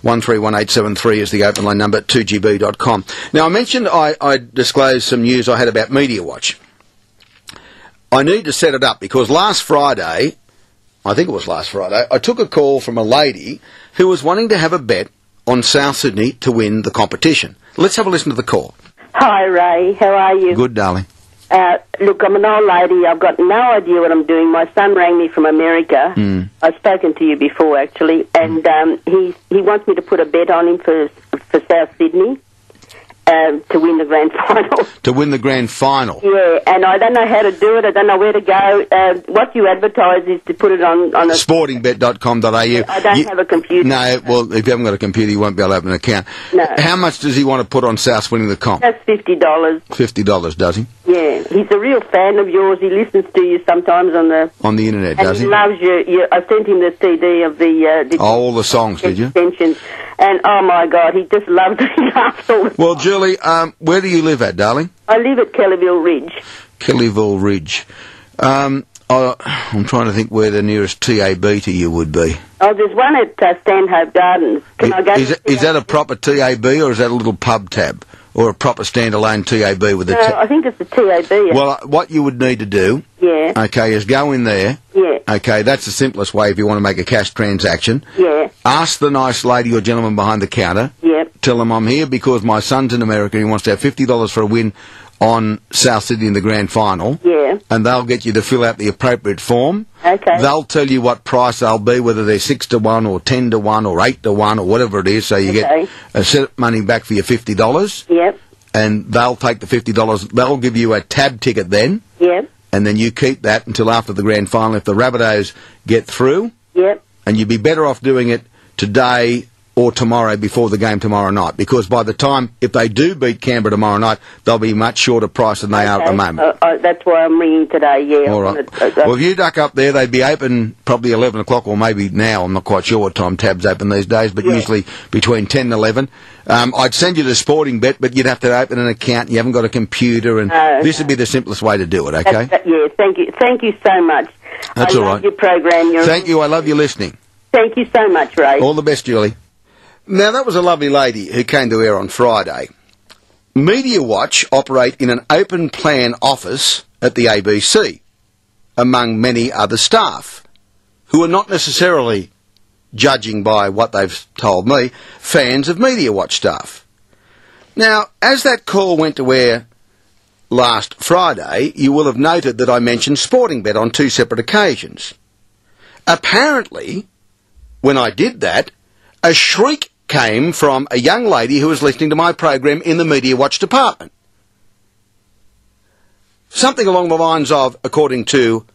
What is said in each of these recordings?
131873 is the open line number at 2GB.com. Now, I mentioned I disclosed some news I had about Media Watch. I need to set it up because last Friday, I think it was last Friday, I took a call from a lady who was wanting to have a bet on South Sydney to win the competition. Let's have a listen to the call. Hi, Ray. How are you? Good, darling. Look, I'm an old lady. I've got no idea what I'm doing. My son rang me from America. I've spoken to you before, actually, and he wants me to put a bet on him for South Sydney to win the grand final. To win the grand final? Yeah, and I don't know how to do it. I don't know where to go. What you advertise is to put it on a... Sportingbet.com.au. I don't have a computer. No, well, if you haven't got a computer, you won't be able to open an account. No. How much does he want to put on South winning the comp? That's $50. $50, does he? Yeah, he's a real fan of yours. He listens to you sometimes on the internet, does he? And he loves you. I sent him the CD of the all the songs, did you? Extensions. And, oh, my God, he just loved it. He laughs all the time. Well, Julie, where do you live at, darling? I live at Kellyville Ridge. Kellyville Ridge. I'm trying to think where the nearest TAB to you would be. Oh, there's one at Stanhope Gardens. Can I go is that a proper TAB or is that a little pub tab? Or a proper standalone TAB with a... No, I think it's a TAB. Well, what you would need to do... Yeah. Okay, is go in there. Yeah. Okay, that's the simplest way if you want to make a cash transaction. Yeah. Ask the nice lady or gentleman behind the counter. Yep. Tell them I'm here because my son's in America and he wants to have $50 for a win on South Sydney in the grand final. Yeah. And they'll get you to fill out the appropriate form. Okay. They'll tell you what price they'll be, whether they're 6 to 1 or 10 to 1 or 8 to 1 or whatever it is, so you get a set of money back for your $50. Yep. And they'll take the $50. They'll give you a tab ticket then. Yep. And then you keep that until after the grand final if the Rabbitohs get through. Yep. And you'd be better off doing it today or tomorrow before the game tomorrow night, because by the time, if they do beat Canberra tomorrow night, they'll be much shorter price than they are at the moment. That's why I'm ringing today, yeah. All right. Well, if you duck up there, they'd be open probably 11 o'clock, or maybe now. I'm not quite sure what time tabs open these days, but usually between 10 and 11. I'd send you to Sporting Bet, but you'd have to open an account. You haven't got a computer, and this would be the simplest way to do it, okay? Yeah, thank you. Thank you so much. That's all right. I love your program. Thank you. I love you listening. Thank you so much, Ray. All the best, Julie. Now, that was a lovely lady who came to air on Friday. Media Watch operate in an open plan office at the ABC, among many other staff, who are not necessarily, judging by what they've told me, fans of Media Watch staff. Now, as that call went to air last Friday, you will have noted that I mentioned Sporting Bet on 2 separate occasions. Apparently, when I did that, a shriek came from a young lady who was listening to my program in the Media Watch department. Something along the lines of, according to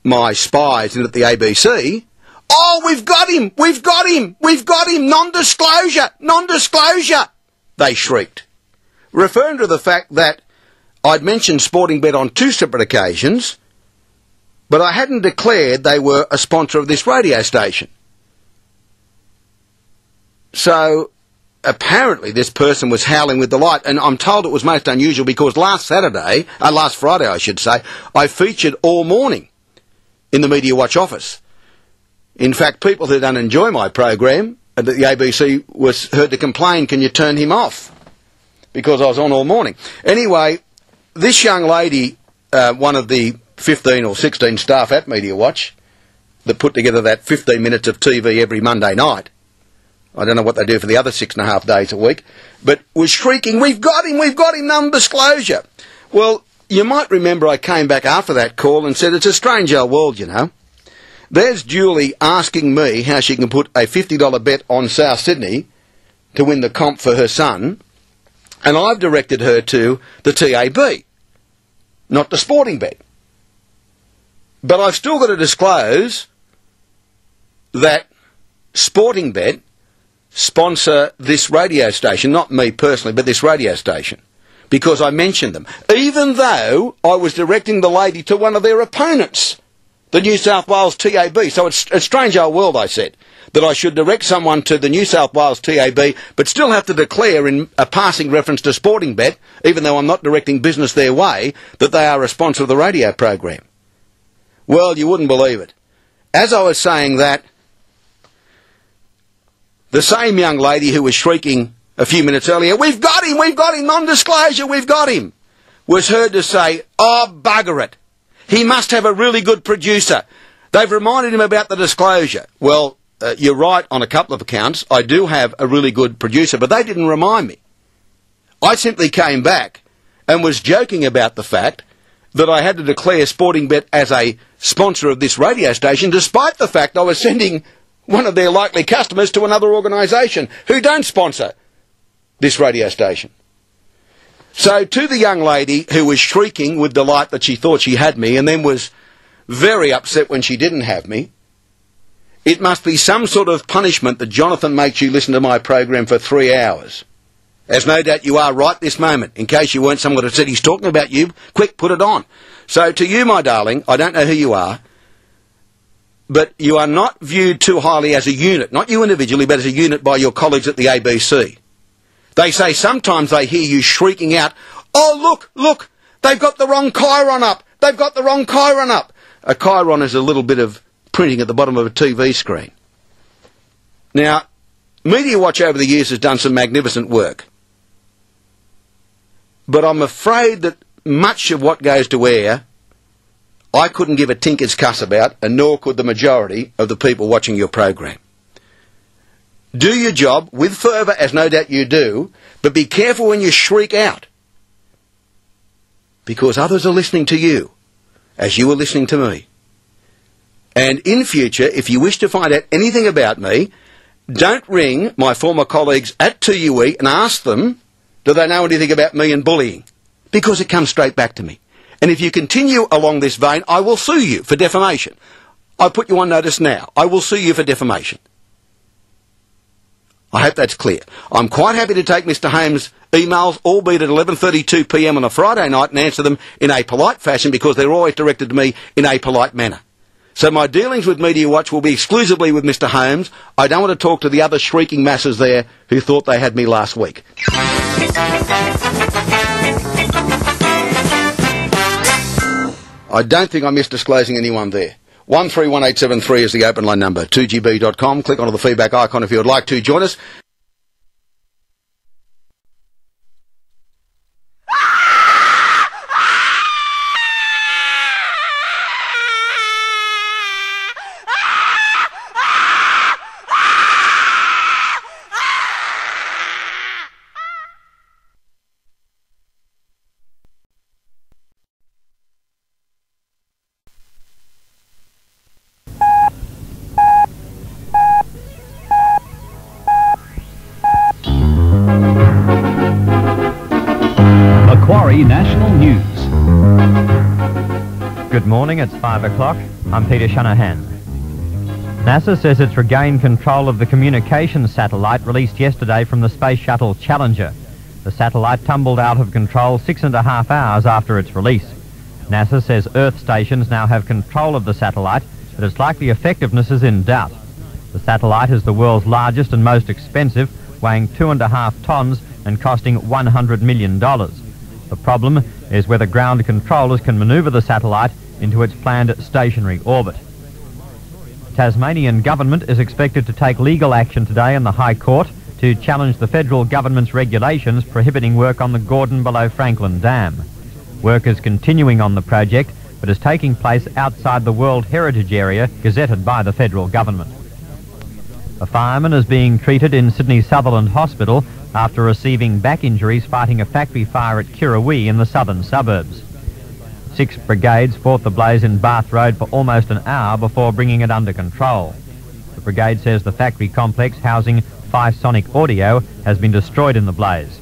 my spies in at the ABC, "Oh, we've got him! We've got him! We've got him! Non-disclosure! Non-disclosure!" they shrieked, referring to the fact that I'd mentioned Sporting Bet on 2 separate occasions, but I hadn't declared they were a sponsor of this radio station. So, apparently this person was howling with delight, and I'm told it was most unusual because last Friday, I should say, I featured all morning in the Media Watch office. In fact, people who don't enjoy my program at the ABC was heard to complain, "Can you turn him off?" Because I was on all morning. Anyway, this young lady, one of the 15 or 16 staff at Media Watch that put together that 15 minutes of TV every Monday night, I don't know what they do for the other 6.5 days a week, but was shrieking, we've got him, non-disclosure." Well, you might remember I came back after that call and said it's a strange old world, you know. There's Julie asking me how she can put a $50 bet on South Sydney to win the comp for her son, and I've directed her to the TAB, not the Sporting Bet. But I've still got to disclose that Sporting Bet sponsor this radio station, not me personally, but this radio station, because I mentioned them, even though I was directing the lady to one of their opponents, the New South Wales TAB. So it's a strange old world, I said, that I should direct someone to the New South Wales TAB, but still have to declare in a passing reference to Sporting Bet, even though I'm not directing business their way, that they are a sponsor of the radio program. Well, you wouldn't believe it. As I was saying that, the same young lady who was shrieking a few minutes earlier, we've got him, non-disclosure, we've got him, was heard to say, oh, bugger it. He must have a really good producer. They've reminded him about the disclosure. Well, you're right on a couple of accounts. I do have a really good producer, but they didn't remind me. I simply came back and was joking about the fact that I had to declare Sportingbet as a sponsor of this radio station, despite the fact I was sending one of their likely customers to another organisation who don't sponsor this radio station. So to the young lady who was shrieking with delight that she thought she had me and then was very upset when she didn't have me, it must be some sort of punishment that Jonathan makes you listen to my program for 3 hours. As no doubt you are right this moment. In case you weren't, someone would have said he's talking about you. Quick, put it on. So to you, my darling, I don't know who you are, but you are not viewed too highly as a unit, not you individually, but as a unit by your colleagues at the ABC. They say sometimes they hear you shrieking out, oh, look, they've got the wrong chyron up. They've got the wrong chyron up. A chyron is a little bit of printing at the bottom of a TV screen. Now, Media Watch over the years has done some magnificent work. But I'm afraid that much of what goes to air, I couldn't give a tinker's cuss about, and nor could the majority of the people watching your program. Do your job with fervour, as no doubt you do, but be careful when you shriek out. Because others are listening to you, as you are listening to me. And in future, if you wish to find out anything about me, don't ring my former colleagues at TUE and ask them, do they know anything about me and bullying? Because it comes straight back to me. And if you continue along this vein, I will sue you for defamation. I put you on notice now. I will sue you for defamation. I hope that's clear. I'm quite happy to take Mr. Holmes' emails, albeit at 11:32 p.m. on a Friday night, and answer them in a polite fashion because they're always directed to me in a polite manner. So my dealings with Media Watch will be exclusively with Mr. Holmes. I don't want to talk to the other shrieking masses there who thought they had me last week. I don't think I'm misdisclosing anyone there. 131873 is the open line number. 2gb.com. Click onto the feedback icon if you would like to join us. Macquarie National News. Good morning, it's 5 o'clock. I'm Peter Shanahan. NASA says it's regained control of the communications satellite released yesterday from the Space Shuttle Challenger. The satellite tumbled out of control 6.5 hours after its release. NASA says Earth stations now have control of the satellite, but its likely effectiveness is in doubt. The satellite is the world's largest and most expensive, weighing 2.5 tons and costing $100 million. The problem is whether ground controllers can manoeuvre the satellite into its planned stationary orbit. Tasmanian government is expected to take legal action today in the High Court to challenge the federal government's regulations prohibiting work on the Gordon below Franklin Dam. Work is continuing on the project, but is taking place outside the World Heritage Area gazetted by the federal government. A fireman is being treated in Sydney Sutherland Hospital after receiving back injuries fighting a factory fire at Kirrawee in the southern suburbs. 6 brigades fought the blaze in Bath Road for almost an hour before bringing it under control. The brigade says the factory complex housing Sonic Audio has been destroyed in the blaze.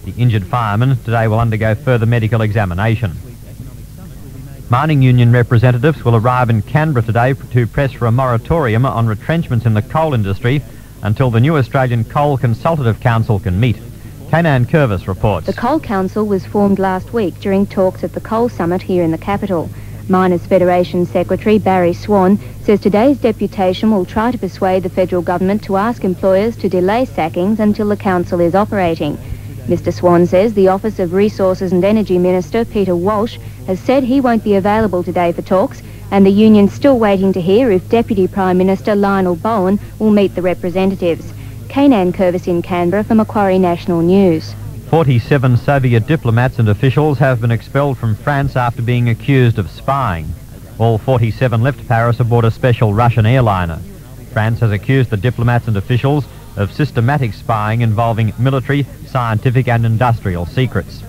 The injured fireman today will undergo further medical examination. Mining union representatives will arrive in Canberra today to press for a moratorium on retrenchments in the coal industry until the new Australian Coal Consultative Council can meet. Kanan Curvis reports. The Coal Council was formed last week during talks at the Coal Summit here in the capital. Miners Federation Secretary Barry Swan says today's deputation will try to persuade the federal government to ask employers to delay sackings until the council is operating. Mr Swan says the Office of Resources and Energy Minister Peter Walsh has said he won't be available today for talks, and the union's still waiting to hear if Deputy Prime Minister Lionel Bowen will meet the representatives. Kainan Curvis in Canberra for Macquarie National News. 47 Soviet diplomats and officials have been expelled from France after being accused of spying. All 47 left Paris aboard a special Russian airliner. France has accused the diplomats and officials of systematic spying involving military, scientific and industrial secrets.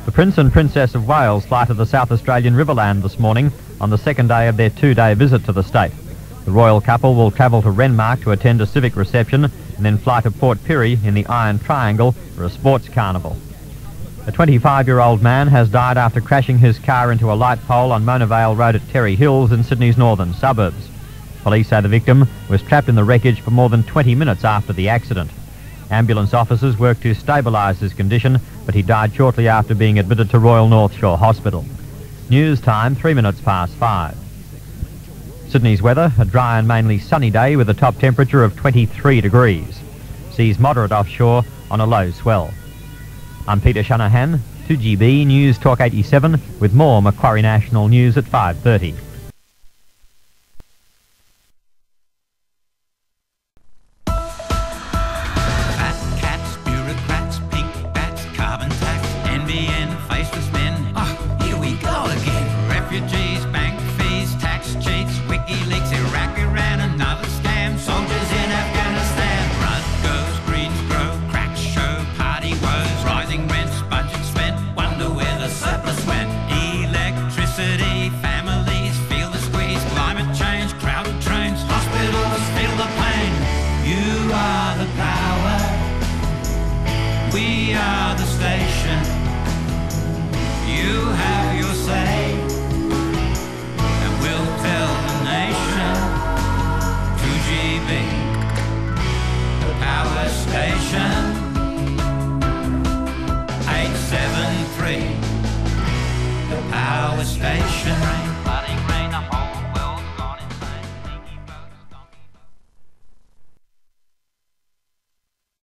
The Prince and Princess of Wales fly to the South Australian Riverland this morning on the second day of their two-day visit to the state. The royal couple will travel to Renmark to attend a civic reception and then fly to Port Pirie in the Iron Triangle for a sports carnival. A 25-year-old man has died after crashing his car into a light pole on Mona Vale Road at Terry Hills in Sydney's northern suburbs. Police say the victim was trapped in the wreckage for more than 20 minutes after the accident. Ambulance officers worked to stabilise his condition, but he died shortly after being admitted to Royal North Shore Hospital. News time, 5:03. Sydney's weather, a dry and mainly sunny day with a top temperature of 23 degrees. Seas moderate offshore on a low swell. I'm Peter Shanahan, 2GB News Talk 87, with more Macquarie National News at 5:30. We are the station. You have your say, and we'll tell the nation. 2GB, the power station. 873, the power station.